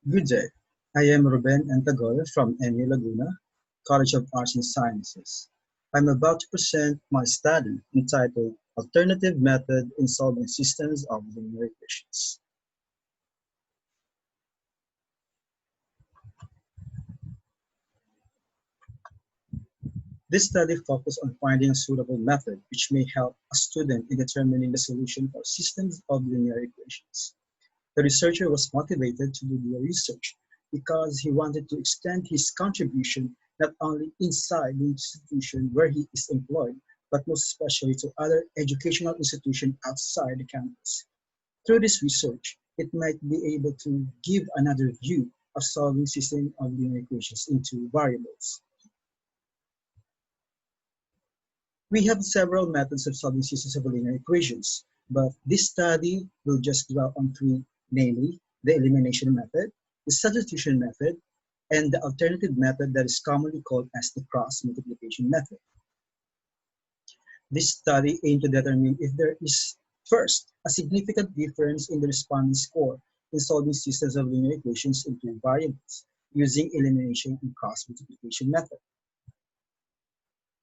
Good day. I am Ruben Antagol from NU Laguna, College of Arts and Sciences. I'm about to present my study entitled Alternative Method in Solving Systems of Linear Equations. This study focused on finding a suitable method which may help a student in determining the solution for systems of linear equations. The researcher was motivated to do the research because he wanted to extend his contribution not only inside the institution where he is employed, but most especially to other educational institutions outside the campus. Through this research, it might be able to give another view of solving system of linear equations into variables. We have several methods of solving systems of linear equations, but this study will just dwell on three, namely the elimination method, the substitution method, and the alternative method that is commonly called as the cross multiplication method. This study aimed to determine if there is, first, a significant difference in the respondent's score in solving systems of linear equations into variables using elimination and cross multiplication method.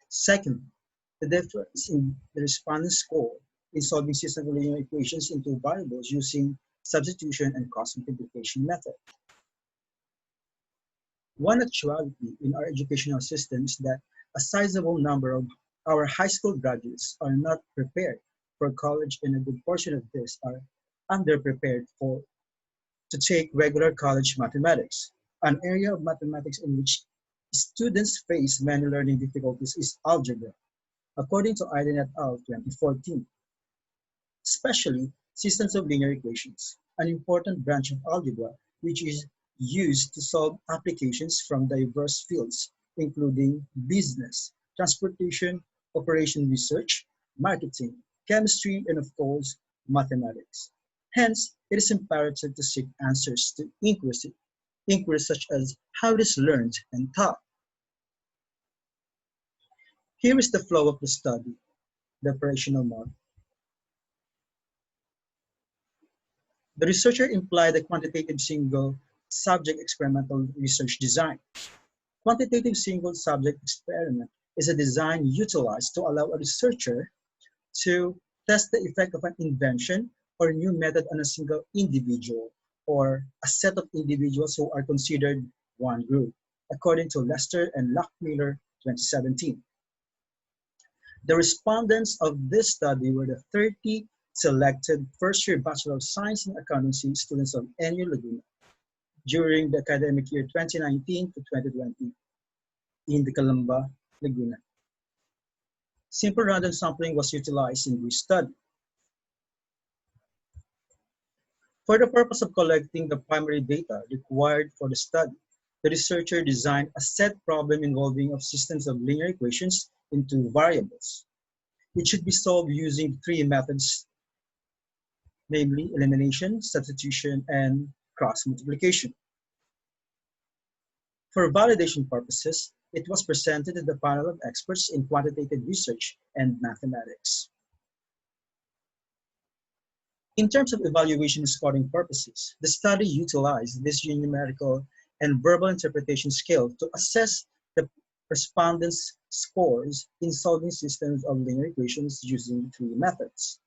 Second, the difference in the respondent's score in solving system of linear equations into variables using substitution and cross multiplication method. One actuality in our educational system is that a sizable number of our high school graduates are not prepared for college, and a good portion of this are underprepared for to take regular college mathematics. An area of mathematics in which students face many learning difficulties is algebra, according to Aiden et al. 2014, especially systems of linear equations, an important branch of algebra which is used to solve applications from diverse fields, including business, transportation, operation research, marketing, chemistry, and of course, mathematics. Hence, it is imperative to seek answers to inquiries such as how it is learned and taught. Here is the flow of the study, the operational model. The researcher implied a quantitative single-subject experimental research design. Quantitative single-subject experiment is a design utilized to allow a researcher to test the effect of an invention or new method on a single individual or a set of individuals who are considered one group, according to Lester and Lockmiller 2017. The respondents of this study were the 30 selected first-year Bachelor of Science in Accountancy students of NU Laguna during the academic year 2019 to 2020 in the Calamba, Laguna. Simple random sampling was utilized in this study. For the purpose of collecting the primary data required for the study, the researcher designed a set problem involving of systems of linear equations into variables. It should be solved using three methods, namely elimination, substitution, and cross multiplication. For validation purposes, it was presented to the panel of experts in quantitative research and mathematics. In terms of evaluation and scoring purposes, the study utilized this numerical and verbal interpretation scale to assess the respondents' scores in solving systems of linear equations using three methods.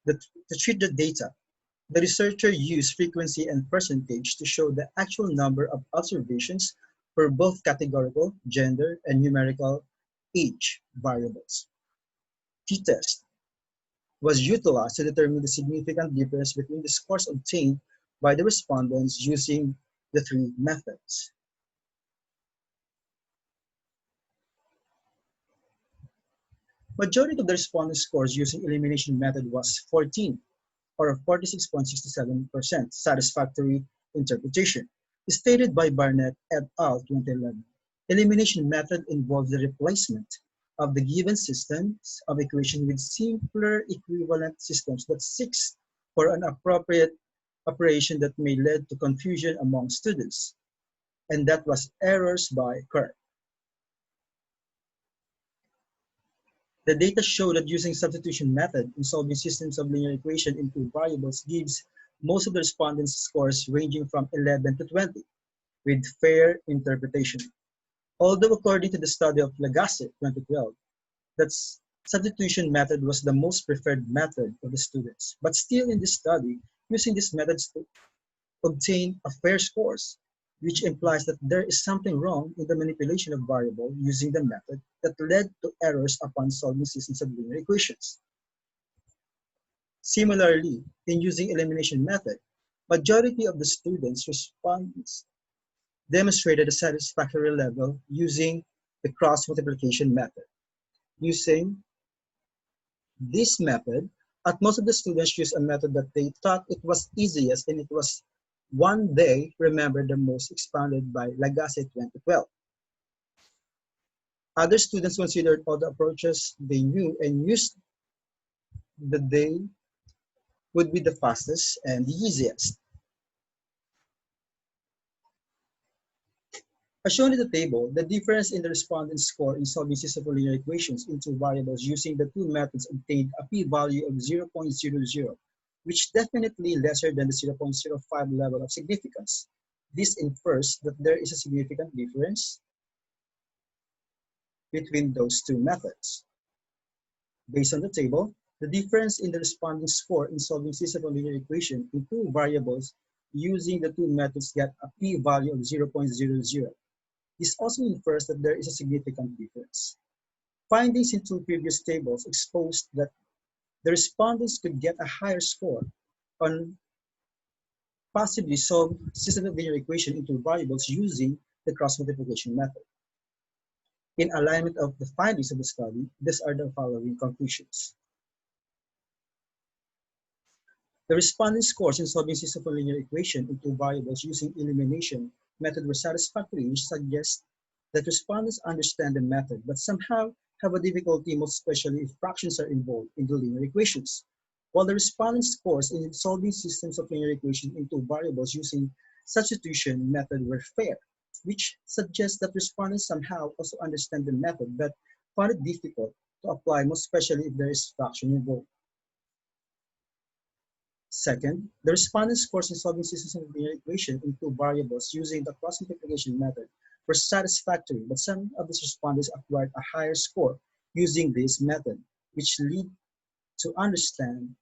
To treat the data, the researcher used frequency and percentage to show the actual number of observations for both categorical, gender, and numerical age variables. T-test was utilized to determine the significant difference between the scores obtained by the respondents using the three methods. Majority of the respondents' scores using elimination method was 14, or 46.67% satisfactory interpretation, stated by Barnett et al. 2011. Elimination method involves the replacement of the given systems of equation with simpler equivalent systems that seeks for an appropriate operation that may lead to confusion among students, and that was errors by Kerr. The data show that using substitution method in solving systems of linear equation into variables gives most of the respondents scores ranging from 11 to 20, with fair interpretation. Although according to the study of Lagasse 2012, that substitution method was the most preferred method for the students. But still in this study, using these methods to obtain a fair scores, which implies that there is something wrong in the manipulation of variable using the method that led to errors upon solving systems of linear equations. Similarly, in using elimination method, majority of the students' response demonstrated a satisfactory level using the cross multiplication method. Using this method, at most of the students used a method that they thought it was easiest and it was one they remember the most, expounded by Lagasse 2012. Other students considered all the approaches they knew and used that they would be the fastest and the easiest. As shown in the table, the difference in the respondent's score in solving system of linear equations into variables using the two methods obtained a p-value of 0.00, which definitely lesser than the 0.05 level of significance. This infers that there is a significant difference between those two methods. Based on the table, the difference in the respondent's score in solving system of linear equation in two variables using the two methods get a p-value of 0.00. This also infers that there is a significant difference. Findings in two previous tables exposed that the respondents could get a higher score on possibly solve system of linear equation into variables using the cross multiplication method. In alignment of the findings of the study, these are the following conclusions. The respondent scores in solving system of linear equation into variables using elimination method were satisfactory, which suggests that respondents understand the method, but somehow have a difficulty, most especially if fractions are involved in the linear equations. While the respondents' scores in solving systems of linear equations into variables using substitution method were fair, which suggests that respondents somehow also understand the method, but find it difficult to apply, most especially if there is fraction involved. Second, the respondents' scores in solving systems of linear equation into variables using the cross multiplication method were satisfactory, but some of these respondents acquired a higher score using this method, which lead to understand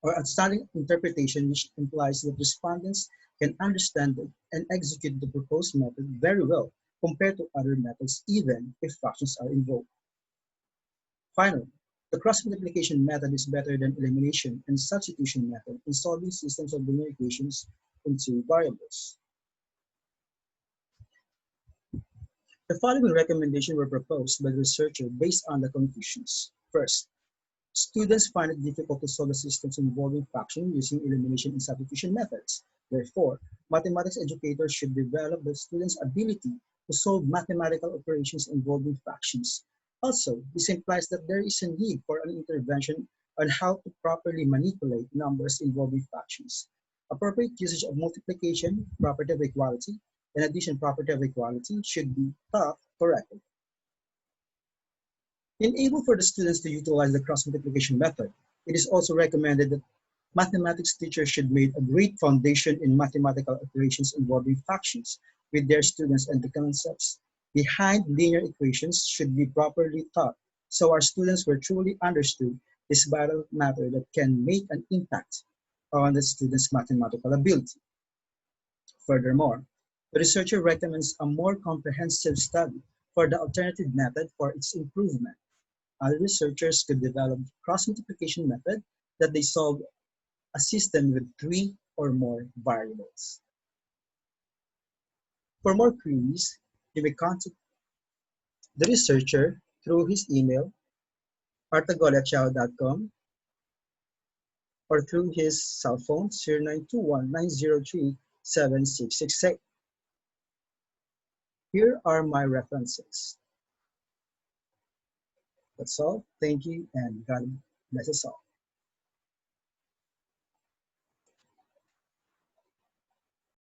or outstanding interpretation, which implies that respondents can understand and execute the proposed method very well compared to other methods, even if fractions are involved. Finally, the cross-multiplication method is better than elimination and substitution method in solving systems of linear equations into variables. The following recommendations were proposed by the researcher based on the conclusions. First, students find it difficult to solve the systems involving fraction using elimination and substitution methods. Therefore, mathematics educators should develop the students' ability to solve mathematical operations involving fractions. Also, this implies that there is a need for an intervention on how to properly manipulate numbers involving fractions. Appropriate usage of multiplication, property of equality, and addition property of equality should be taught correctly. Enable for the students to utilize the cross-multiplication method, it is also recommended that mathematics teachers should make a great foundation in mathematical operations involving fractions with their students, and the concepts behind linear equations should be properly taught so our students will truly understood this vital matter that can make an impact on the students' mathematical ability. Furthermore, the researcher recommends a more comprehensive study for the alternative method for its improvement. Other researchers could develop cross-multiplication method that they solve a system with 3 or more variables. For more queries, you may contact the researcher through his email, artagol@yahoo.com, or through his cell phone, 0921-903-7668. Here are my references. That's all. Thank you, and God bless us all.